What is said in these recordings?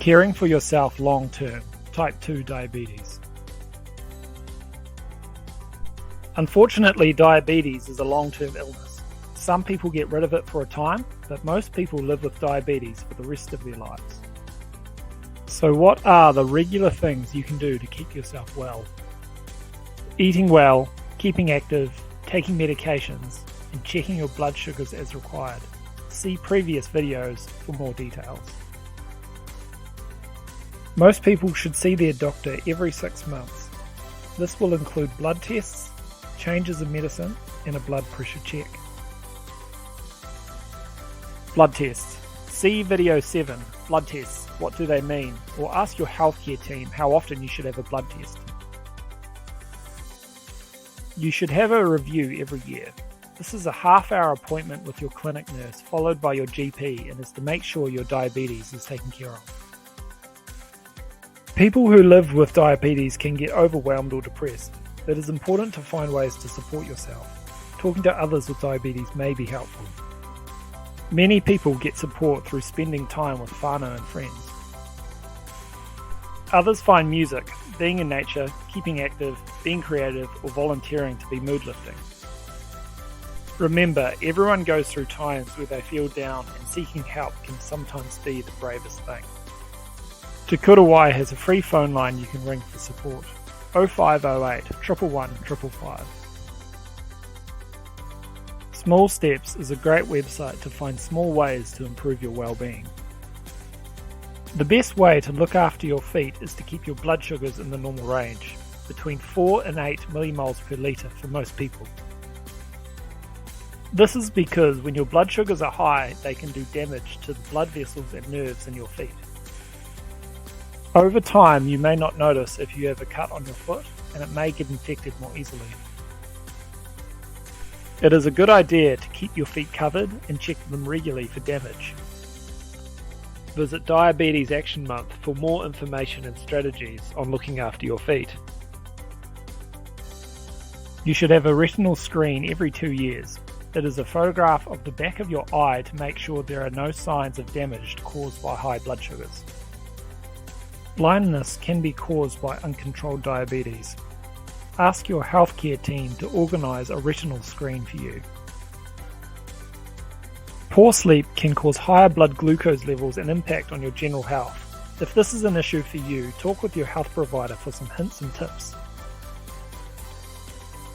Caring for yourself long-term, type 2 diabetes. Unfortunately, diabetes is a long-term illness. Some people get rid of it for a time, but most people live with diabetes for the rest of their lives. So what are the regular things you can do to keep yourself well? Eating well, keeping active, taking medications, and checking your blood sugars as required. See previous videos for more details. Most people should see their doctor every 6 months. This will include blood tests, changes in medicine, and a blood pressure check. Blood tests. See video 7, blood tests, what do they mean? Or ask your healthcare team how often you should have a blood test. You should have a review every year. This is a half-hour appointment with your clinic nurse followed by your GP and is to make sure your diabetes is taken care of. People who live with diabetes can get overwhelmed or depressed. It is important to find ways to support yourself. Talking to others with diabetes may be helpful. Many people get support through spending time with whanau and friends. Others find music, being in nature, keeping active, being creative, or volunteering to be mood-lifting. Remember, everyone goes through times where they feel down and seeking help can sometimes be the bravest thing. Te Kurawai has a free phone line you can ring for support. 0508 111 555. Small Steps is a great website to find small ways to improve your well-being. The best way to look after your feet is to keep your blood sugars in the normal range, between 4 and 8 millimoles per litre for most people. This is because when your blood sugars are high, they can do damage to the blood vessels and nerves in your feet. Over time, you may not notice if you have a cut on your foot, and it may get infected more easily. It is a good idea to keep your feet covered and check them regularly for damage. Visit Diabetes Action Month for more information and strategies on looking after your feet. You should have a retinal screen every 2 years. It is a photograph of the back of your eye to make sure there are no signs of damage caused by high blood sugars. Blindness can be caused by uncontrolled diabetes. Ask your healthcare team to organise a retinal screen for you. Poor sleep can cause higher blood glucose levels and impact on your general health. If this is an issue for you, talk with your health provider for some hints and tips.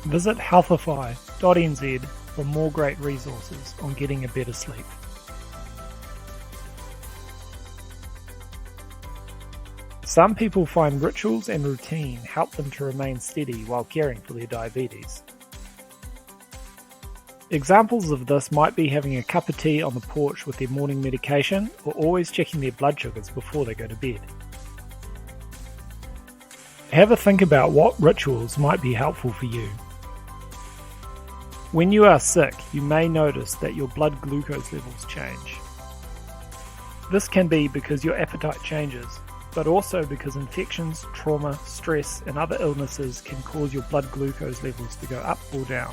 Visit healthify.nz for more great resources on getting a better sleep. Some people find rituals and routine help them to remain steady while caring for their diabetes. Examples of this might be having a cup of tea on the porch with their morning medication or always checking their blood sugars before they go to bed. Have a think about what rituals might be helpful for you. When you are sick, you may notice that your blood glucose levels change. This can be because your appetite changes, but also because infections, trauma, stress, and other illnesses can cause your blood glucose levels to go up or down.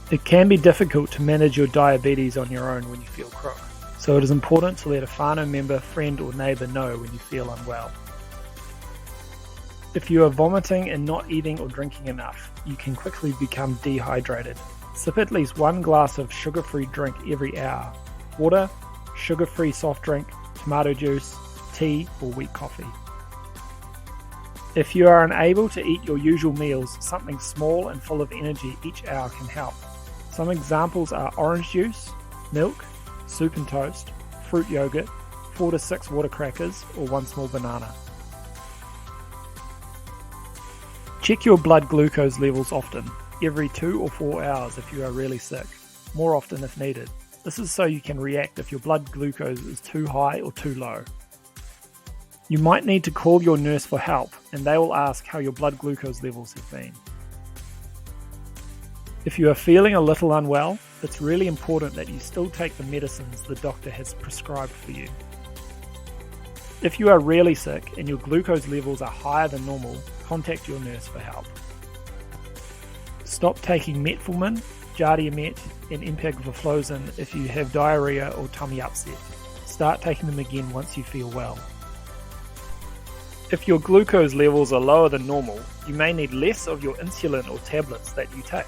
It can be difficult to manage your diabetes on your own when you feel crook, so it is important to let a whanau member, friend, or neighbour know when you feel unwell. If you are vomiting and not eating or drinking enough, you can quickly become dehydrated. Sip at least 1 glass of sugar-free drink every hour. Water, sugar-free soft drink, tomato juice, tea, or wheat coffee. If you are unable to eat your usual meals, something small and full of energy each hour can help. Some examples are orange juice, milk, soup and toast, fruit yogurt, 4 to 6 water crackers, or 1 small banana. Check your blood glucose levels often, every 2 or 4 hours if you are really sick, more often if needed. This is so you can react if your blood glucose is too high or too low. You might need to call your nurse for help, and they will ask how your blood glucose levels have been. If you are feeling a little unwell, it's really important that you still take the medicines the doctor has prescribed for you. If you are really sick and your glucose levels are higher than normal, contact your nurse for help. Stop taking metformin, Jardiamet, and empagliflozin if you have diarrhea or tummy upset. Start taking them again once you feel well. If your glucose levels are lower than normal, you may need less of your insulin or tablets that you take.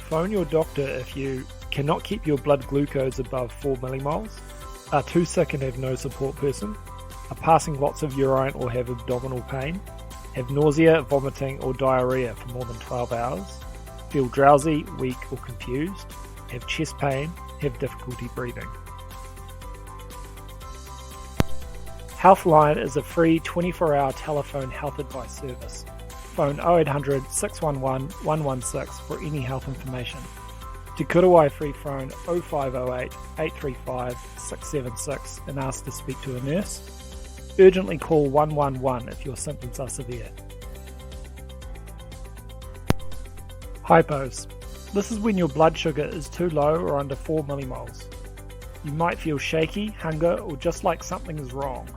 Phone your doctor if you cannot keep your blood glucose above 4 millimoles, are too sick and have no support person, are passing lots of urine or have abdominal pain, have nausea, vomiting or diarrhea for more than 12 hours, feel drowsy, weak or confused, have chest pain, have difficulty breathing. Healthline is a free 24-hour telephone health advice service. Phone 0800 611 116 for any health information. Te Kurawai free phone 0508 835 676 and ask to speak to a nurse. Urgently call 111 if your symptoms are severe. Hypos. This is when your blood sugar is too low or under 4 millimoles. You might feel shaky, hunger, or just like something is wrong.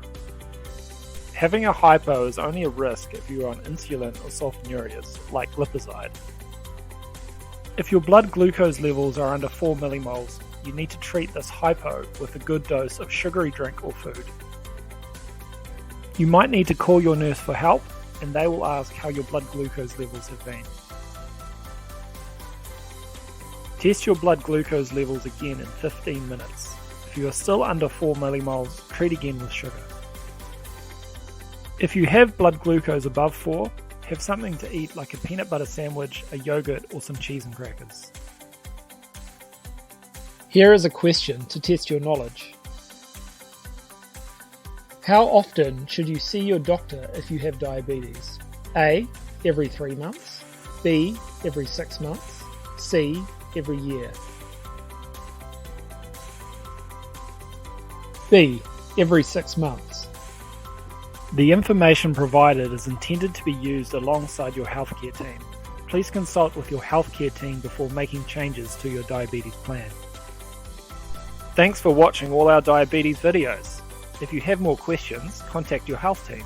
Having a hypo is only a risk if you are on insulin or sulfonylureas, like glipizide. If your blood glucose levels are under 4 millimoles, you need to treat this hypo with a good dose of sugary drink or food. You might need to call your nurse for help, and they will ask how your blood glucose levels have been. Test your blood glucose levels again in 15 minutes. If you are still under 4 millimoles, treat again with sugar. If you have blood glucose above 4, have something to eat like a peanut butter sandwich, a yogurt, or some cheese and crackers. Here is a question to test your knowledge. How often should you see your doctor if you have diabetes? A. Every 3 months. B. Every 6 months. C. Every year. B. Every 6 months. The information provided is intended to be used alongside your healthcare team. Please consult with your healthcare team before making changes to your diabetes plan. Thanks for watching all our diabetes videos. If you have more questions, contact your health team.